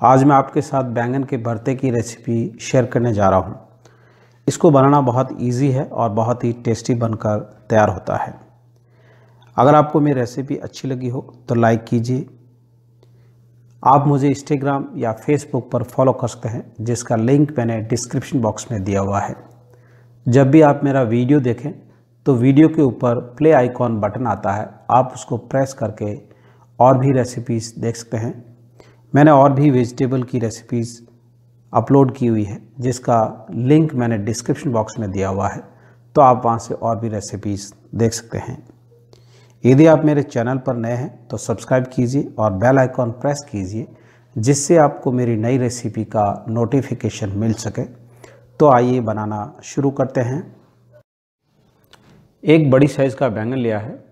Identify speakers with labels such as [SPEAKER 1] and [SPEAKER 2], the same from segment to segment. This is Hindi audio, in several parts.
[SPEAKER 1] आज मैं आपके साथ बैंगन के भरते की रेसिपी शेयर करने जा रहा हूँ। इसको बनाना बहुत इजी है और बहुत ही टेस्टी बनकर तैयार होता है। अगर आपको मेरी रेसिपी अच्छी लगी हो तो लाइक कीजिए। आप मुझे इंस्टाग्राम या फेसबुक पर फॉलो कर सकते हैं, जिसका लिंक मैंने डिस्क्रिप्शन बॉक्स में दिया हुआ है। जब भी आप मेरा वीडियो देखें तो वीडियो के ऊपर प्ले आइकॉन बटन आता है, आप उसको प्रेस करके और भी रेसिपीज़ देख सकते हैं। मैंने और भी वेजिटेबल की रेसिपीज़ अपलोड की हुई है, जिसका लिंक मैंने डिस्क्रिप्शन बॉक्स में दिया हुआ है, तो आप वहां से और भी रेसिपीज़ देख सकते हैं। यदि आप मेरे चैनल पर नए हैं तो सब्सक्राइब कीजिए और बेल आइकॉन प्रेस कीजिए, जिससे आपको मेरी नई रेसिपी का नोटिफिकेशन मिल सके। तो आइए बनाना शुरू करते हैं। एक बड़ी साइज़ का बैंगन लिया है।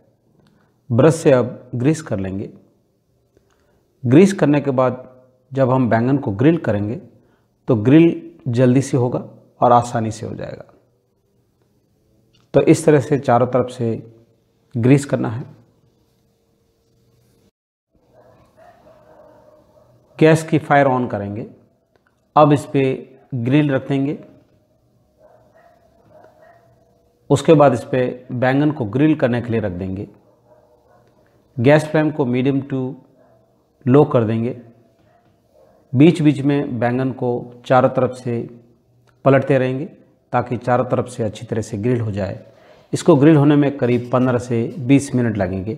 [SPEAKER 1] ब्रश से अब ग्रीस कर लेंगे। ग्रीस करने के बाद जब हम बैंगन को ग्रिल करेंगे तो ग्रिल जल्दी से होगा और आसानी से हो जाएगा। तो इस तरह से चारों तरफ से ग्रीस करना है। गैस की फायर ऑन करेंगे। अब इस पे ग्रिल रख देंगे। उसके बाद इस पे बैंगन को ग्रिल करने के लिए रख देंगे। गैस फ्लेम को मीडियम टू लो कर देंगे। बीच बीच में बैंगन को चारों तरफ से पलटते रहेंगे ताकि चारों तरफ से अच्छी तरह से ग्रिल हो जाए। इसको ग्रिल होने में करीब 15 से 20 मिनट लगेंगे।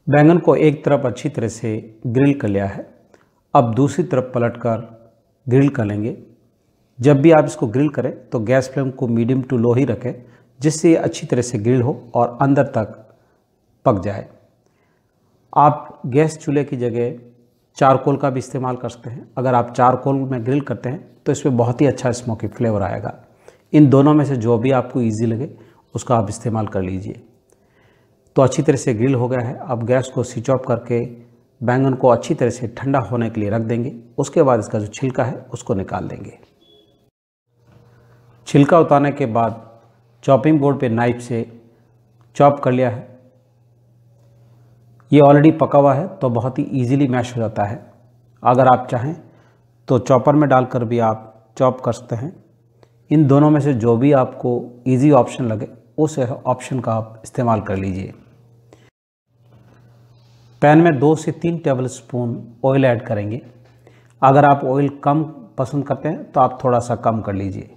[SPEAKER 1] बैंगन को एक तरफ अच्छी तरह से ग्रिल कर लिया है। अब दूसरी तरफ पलटकर ग्रिल कर लेंगे। जब भी आप इसको ग्रिल करें तो गैस फ्लेम को मीडियम टू लो ही रखें, जिससे ये अच्छी तरह से ग्रिल हो और अंदर तक पक जाए। आप गैस चूल्हे की जगह चारकोल का भी इस्तेमाल कर सकते हैं। अगर आप चारकोल में ग्रिल करते हैं तो इसमें बहुत ही अच्छा स्मोकी फ्लेवर आएगा। इन दोनों में से जो भी आपको इजी लगे उसका आप इस्तेमाल कर लीजिए। तो अच्छी तरह से ग्रिल हो गया है। अब गैस को स्विच ऑफ करके बैंगन को अच्छी तरह से ठंडा होने के लिए रख देंगे। उसके बाद इसका जो छिलका है उसको निकाल देंगे। छिलका उतारने के बाद चॉपिंग बोर्ड पे नाइफ से चॉप कर लिया है। ये ऑलरेडी पका हुआ है तो बहुत ही इजीली मैश हो जाता है। अगर आप चाहें तो चॉपर में डालकर भी आप चॉप कर सकते हैं। इन दोनों में से जो भी आपको इजी ऑप्शन लगे उस ऑप्शन का आप इस्तेमाल कर लीजिए। पैन में 2 से 3 टेबल स्पून ऑयल ऐड करेंगे। अगर आप ऑयल कम पसंद करते हैं तो आप थोड़ा सा कम कर लीजिए।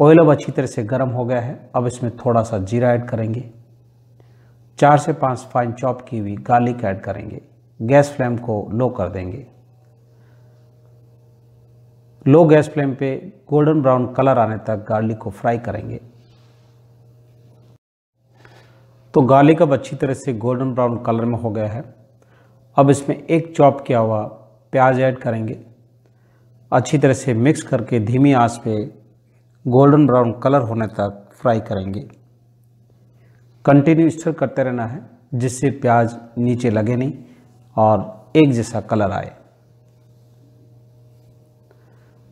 [SPEAKER 1] ऑयल अब अच्छी तरह से गर्म हो गया है। अब इसमें थोड़ा सा जीरा ऐड करेंगे। 4 से 5 फाइन चॉप की हुई गार्लिक ऐड करेंगे। गैस फ्लेम को लो कर देंगे। लो गैस फ्लेम पे गोल्डन ब्राउन कलर आने तक गार्लिक को फ्राई करेंगे। तो गार्लिक अब अच्छी तरह से गोल्डन ब्राउन कलर में हो गया है। अब इसमें एक चॉप किया हुआ प्याज ऐड करेंगे। अच्छी तरह से मिक्स करके धीमी आंच पे गोल्डन ब्राउन कलर होने तक फ्राई करेंगे। कंटिन्यू स्टर करते रहना है, जिससे प्याज नीचे लगे नहीं और एक जैसा कलर आए।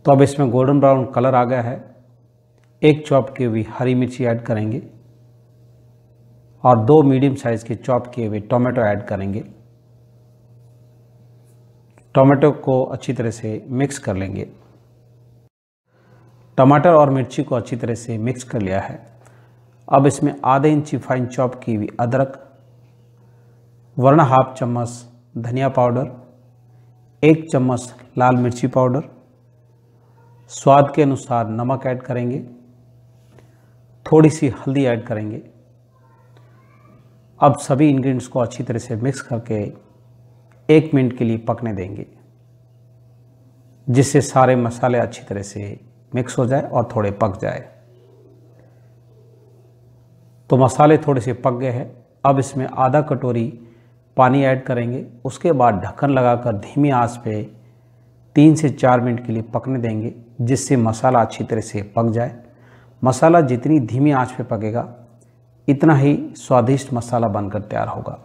[SPEAKER 1] तो अब इसमें गोल्डन ब्राउन कलर आ गया है। एक चॉप की हुई हरी मिर्ची ऐड करेंगे और 2 मीडियम साइज के चॉप किए हुए टोमेटो ऐड करेंगे। टोमेटो को अच्छी तरह से मिक्स कर लेंगे। टमाटर और मिर्ची को अच्छी तरह से मिक्स कर लिया है। अब इसमें आधे इंची फाइन चॉप की हुई अदरक, वरना हाफ चम्मच धनिया पाउडर, 1 चम्मच लाल मिर्ची पाउडर, स्वाद के अनुसार नमक ऐड करेंगे। थोड़ी सी हल्दी ऐड करेंगे। अब सभी इंग्रेडिएंट्स को अच्छी तरह से मिक्स करके 1 मिनट के लिए पकने देंगे, जिससे सारे मसाले अच्छी तरह से मिक्स हो जाए और थोड़े पक जाए। तो मसाले थोड़े से पक गए हैं। अब इसमें आधा कटोरी पानी ऐड करेंगे। उसके बाद ढक्कन लगाकर धीमी आंच पे 3 से 4 मिनट के लिए पकने देंगे, जिससे मसाला अच्छी तरह से पक जाए। मसाला जितनी धीमी आंच पे पकेगा इतना ही स्वादिष्ट मसाला बनकर तैयार होगा।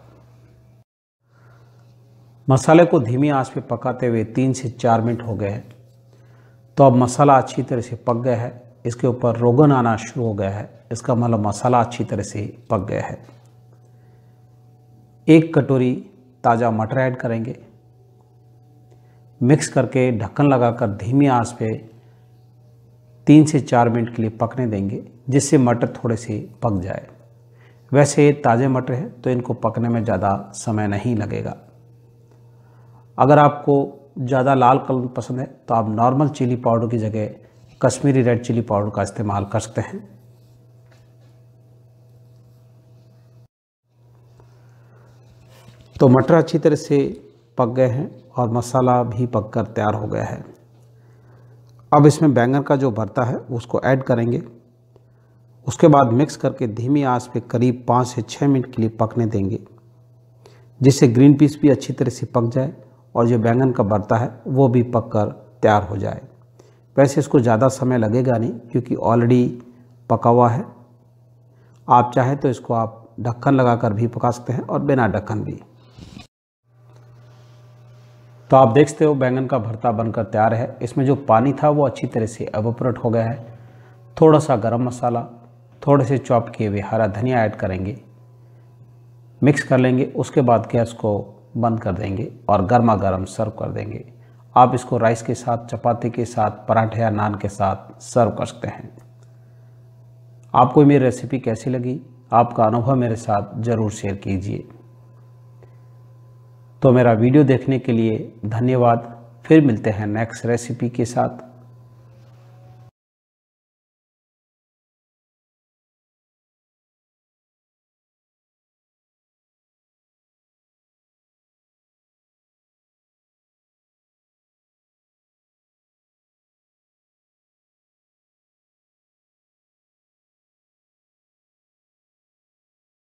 [SPEAKER 1] मसाले को धीमी आंच पे पकाते हुए 3 से 4 मिनट हो गए हैं। तो अब मसाला अच्छी तरह से पक गया है। इसके ऊपर रोगन आना शुरू हो गया है। इसका मतलब मसाला अच्छी तरह से पक गया है। 1 कटोरी ताज़ा मटर ऐड करेंगे। मिक्स करके ढक्कन लगाकर धीमी आंच पे 3 से 4 मिनट के लिए पकने देंगे, जिससे मटर थोड़े से पक जाए। वैसे ये ताज़े मटर है तो इनको पकने में ज़्यादा समय नहीं लगेगा। अगर आपको ज़्यादा लाल कलर पसंद है तो आप नॉर्मल चिली पाउडर की जगह कश्मीरी रेड चिली पाउडर का इस्तेमाल कर सकते हैं। तो मटर अच्छी तरह से पक गए हैं और मसाला भी पककर तैयार हो गया है। अब इसमें बैंगन का जो भरता है उसको ऐड करेंगे। उसके बाद मिक्स करके धीमी आंच पे करीब 5 से 6 मिनट के लिए पकने देंगे, जिससे ग्रीन पीस भी अच्छी तरह से पक जाए और जो बैंगन का भरता है वो भी पककर तैयार हो जाए। वैसे इसको ज़्यादा समय लगेगा नहीं क्योंकि ऑलरेडी पका हुआ है। आप चाहे तो इसको आप ढक्कन लगाकर भी पका सकते हैं और बिना ढक्कन भी। तो आप देख सकते हो बैंगन का भरता बनकर तैयार है। इसमें जो पानी था वो अच्छी तरह से एवोपरेट हो गया है। थोड़ा सा गरम मसाला, थोड़े से चॉप किए हुए हरा धनिया ऐड करेंगे, मिक्स कर लेंगे। उसके बाद गैस को बंद कर देंगे और गर्मा गर्म सर्व कर देंगे। आप इसको राइस के साथ, चपाती के साथ, पराठे या नान के साथ सर्व कर सकते हैं। आपको मेरी रेसिपी कैसी लगी? आपका अनुभव मेरे साथ ज़रूर शेयर कीजिए। तो मेरा वीडियो देखने के लिए धन्यवाद। फिर मिलते हैं नेक्स्ट रेसिपी के साथ।